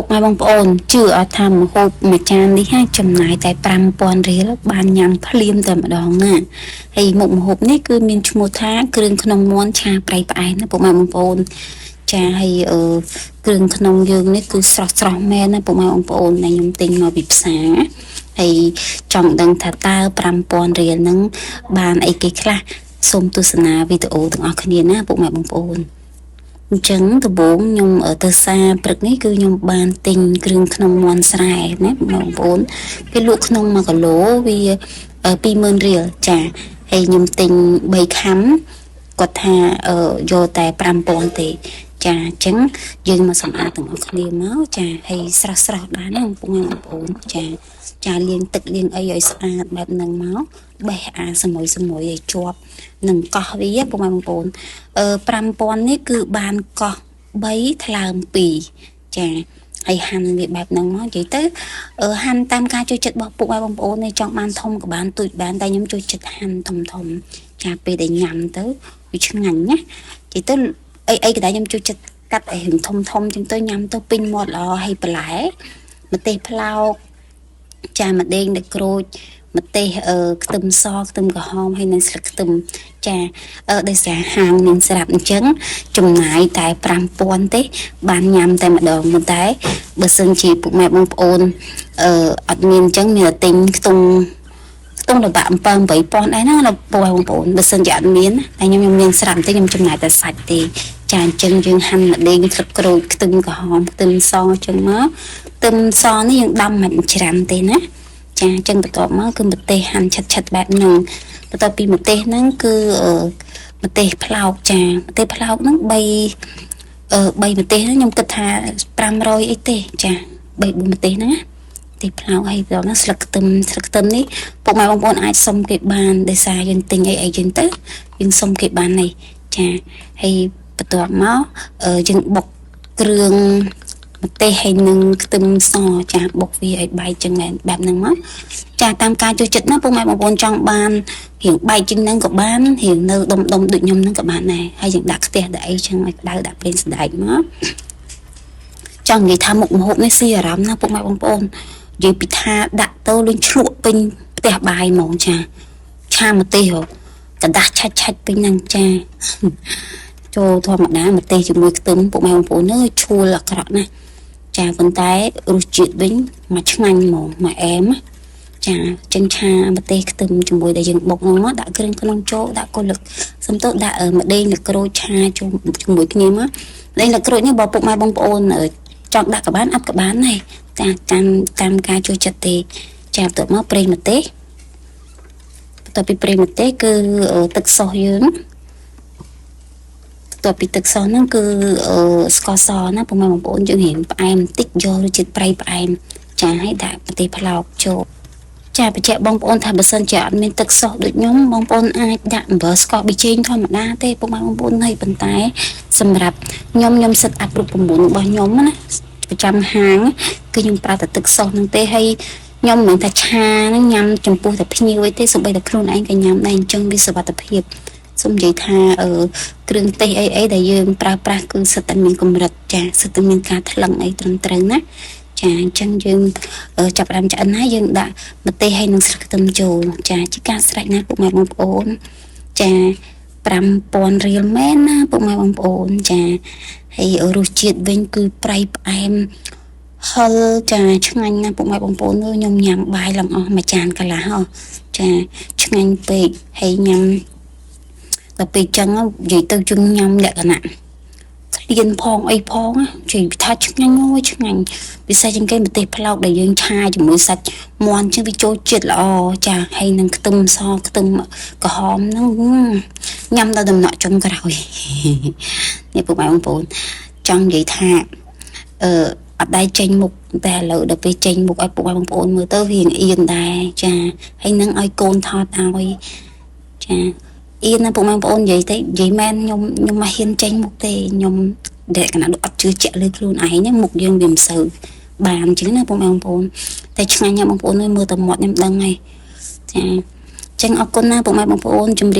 ពុកម៉ែបងប្អូនជឿអត់ថាម្ហូបមួយចាននេះហើយចំណាយតែ5000រៀលបានញ៉ាំភ្លាមតែម្ដងណាហើយមុខម្ហូបនេះគឺមានឈ្មោះថាគ្រឿងក្នុងមាន់ឆាប្រៃផ្អែមណាពុកម៉ែបងប្អូនចាហើយគ្រឿងក្នុងយើងនេះគឺស្រស់ស្រស់មែនណាពុកម៉ែបងប្អូនដែលខ្ញុំទិញមកពីផ្សារហើយចង់ដឹងថាតើ5000រៀលហ្នឹងបានអីគេខ្លះសូមទស្សនាវីដេអូទាំងអស់គ្នាណាពុកម៉ែបងប្អូនអញ្ចឹងដំបូងខ្ញុំទៅសារព្រឹកនេះគឺខ្ញុំបានទិញគ្រឿងក្នុងមាន់ស្រែណាបងប្អូនគេលក់ក្នុង1គីឡូវា20000រៀលចាហើយខ្ញុំទិញ3ខាំគាត់ថាយកតែ5000ទេចាអញ្ចឹងយើងមកសម្អាតទាំងអស់គ្នាមកចាហើយស្រស់ស្រស់ដែរណាបងប្អូនចាលាងទឹកលាងអីឲ្យស្អាតបែបហ្នឹងមកបេះអាសមួយឲ្យជាប់នឹងកោះវាបងប្អូន5000នេះគឺបានកោះ3ថ្លើម2ចាហើយហាន់វាបែបហ្នឹងមកនិយាយទៅហាន់តាមការចូលចិត្តរបស់ពុកឲ្យបងប្អូននេះចង់បានធំក៏បានទូចបានតែខ្ញុំចូលចិត្តហាន់ធំចាពេលដែលញ៉ាំទៅវាឆ្ងាញ់ណានិយាយទៅអីក៏ដែរខ្ញុំចូលចិត្តកាត់ឲ្យធំចឹងទៅញ៉ាំទៅពេញមាត់ល្អហើយបន្លែម្ទេសផ្លោកចាម្ដេងទឹកក្រូចម្ទេសខ្ទឹមសខ្ទឹមក្រហមហើយនិងស្លឹកខ្ទឹមចាដោយសារហាងមានស្រាប់អញ្ចឹងចំណាយតែ5000ទេបានញ៉ាំតែម្ដងប៉ុន្តែបើសិនជាពុកម៉ែបងប្អូនអត់មានអញ្ចឹងមានតែទិញខ្ទង់លំបាក7-8000ដែរណាបងប្អូនបើសិនជាអត់មានតែខ្ញុំមានស្រាប់ទេខ្ញុំចំណាយតែសាច់ទេចាអញ្ចឹងយើងហាន់ម្ដេងស្លឹកក្រូចខ្ទឹមក្រហមខ្ទឹមសអញ្ចឹងមកខ្ទឹមសនេះយើងដាំមិនច្រាំទេណាចាអញ្ចឹងបន្ទាប់មកគឺម្ទេសហាន់ឆិតបែបហ្នឹងបន្ទាប់ពីម្ទេសហ្នឹងគឺម្ទេសផ្លោកចាម្ទេសផ្លោកហ្នឹង3ម្ទេសហ្នឹងខ្ញុំគិតថា500អីទេចា3-4ម្ទេសហ្នឹងណាម្ទេសផ្លោកហើយបន្ទាប់ហ្នឹងស្លឹកខ្ទឹមនេះពុកម៉ែបងប្អូនអាចសុំគេបានដោយសារយើងទិញអីចឹងទៅយើងសុំគេបាននេះចាហើយបន្ទាប់មកយើងបុកគ្រឿងម្ទេសហើយនឹងខ្ទឹមសចាបុកវាឲ្យបែកចឹងបែបហ្នឹងមកចាតាមការចូលចិត្តណាពុកម៉ែបងប្អូនចង់បានរៀងបែកចឹងហ្នឹងក៏បានរៀងនៅដុំដូចខ្ញុំហ្នឹងក៏បានដែរហើយយើងដាក់ខ្ទះដាក់អីចឹងឲ្យក្តៅដាក់ប្រេងសណ្ដែកមកចង់និយាយថាមុខម្ហូបនេះស៊ីអារម្មណ៍ណាពុកម៉ែបងប្អូននិយាយពីថាដាក់ទៅលេងឆ្លក់ពេញផ្ទះបាយហ្មងចាឆាម្ទេសកដាស់ឆាច់ពេញហ្នឹងចាចូលធម្មតាម្ទេសជាមួយខ្ទឹមពុកម៉ែបងប្អូនអើយឈួលអាក្រក់ណាស់ចាប៉ុន្តែរសជាតិវិញមកឆ្ងាញ់ហ្មងមកអែមចាចិញ្ឆាម្ទេសខ្ទឹមជាមួយដែលយើងបុកហ្នឹងមកដាក់គ្រឿងក្នុងចូលដាក់កុលឹកសំទោដាក់ម្ដេងទឹកក្រូចឆាជាមួយគ្នាមកម្ដេងទឹកក្រូចនេះបើពុកម៉ែបងប្អូនចង់ដាក់ក៏បានអត់ក៏បានដែរតែតាមការចូលចិត្តទេចាបន្ទាប់មកប្រេងម្ទេសបន្ទាប់ពីប្រេងម្ទេសគឺទឹកសោសយើងបន្ទាប់ពីទឹកសោសហ្នឹងគឺស្ករសណាពុកម៉ែបងប្អូនយើងរៀងផ្អែមបន្តិចយករសជាតិប្រៃផ្អែមចាហើយដាក់ម្ទេសផ្លោកចូលចាបញ្ជាក់បងប្អូនថាបើសិនជាអត់មានទឹកសោសដូចខ្ញុំបងប្អូនអាចដាក់អំបិលស្ករប៊ីចេងធម្មតាទេពុកម៉ែបងប្អូនហើយប៉ុន្តែសម្រាប់ខ្ញុំសិតអាប់រូប9របស់ខ្ញុំណាប្រចាំហាងគឺខ្ញុំប្រើតែទឹកសោសហ្នឹងទេហើយខ្ញុំមិនថាឆាហ្នឹងញ៉ាំចំពោះតែភ្ញៀវអីទេសូម្បីតែខ្លួនឯងក៏ញ៉ាំដែរអញ្ចឹងវាសុវត្ថិភាពសូមនិយាយថាគ្រឿងទេសអីដែលយើងប្រើប្រាស់គឺសិតតែមានកម្រិតចាសិតតែមានការថ្លឹងអីត្រឹមត្រូវណាចាអញ្ចឹងយើងចាប់ផ្ដើមឆ្អិនហើយយើងដាក់ម្ទេសហើយនឹងស្លឹកខ្ទឹមចូលចាជាការស្រេចណាពុកម៉ែបងប្អូនចា5000រៀលមែនណាពុកម៉ែបងប្អូនចាហើយរសជាតិវិញគឺប្រៃផ្អែមហឹលចាឆ្ងាញ់ណាស់ពុកម៉ែបងប្អូនខ្ញុំញ៉ាំបាយឡើងអស់មួយចានកន្លះចាឆ្ងាញ់ពេកហើយញ៉ាំដល់ពេលចឹងនិយាយទៅជឹងញ៉ាំលក្ខណៈក្លៀនផងអីផងជិះថាឆ្ងាញ់ឆ្ងាញ់ពិសេសជាងគេម្ទេសផ្លោកដែលយើងឆាជាមួយសាច់មាន់ចឹងវាចូលជាតិល្អចាហើយនឹងខ្ទឹមសខ្ទឹមក្រហមហ្នឹងញ៉ាំដល់ដំណក់ចុងក្រោយនេះពុកម៉ែបងប្អូនចង់និយាយថាអត់ដែរចេញមុខតែឥឡូវដល់ពេលចេញមុខឲ្យពុកបងប្អូនមើលទៅវាអៀនដែរចាហើយនឹងឲ្យកូនថតឲ្យចាអៀនណាពុកបងប្អូននិយាយទៅនិយាយមែនខ្ញុំមកហ៊ានចេញមុខទេខ្ញុំដែលកណ្ដាលអត់ជឿជាក់លើខ្លួនឯងណាមុខយើងវាមិនសូវបានអញ្ចឹងណាពុកបងប្អូនតែឆ្ងាញ់ណាបងប្អូនមើលតែមាត់ខ្ញុំដឹងហើយចាអញ្ចឹងអរគុណណាពុកបងប្អូន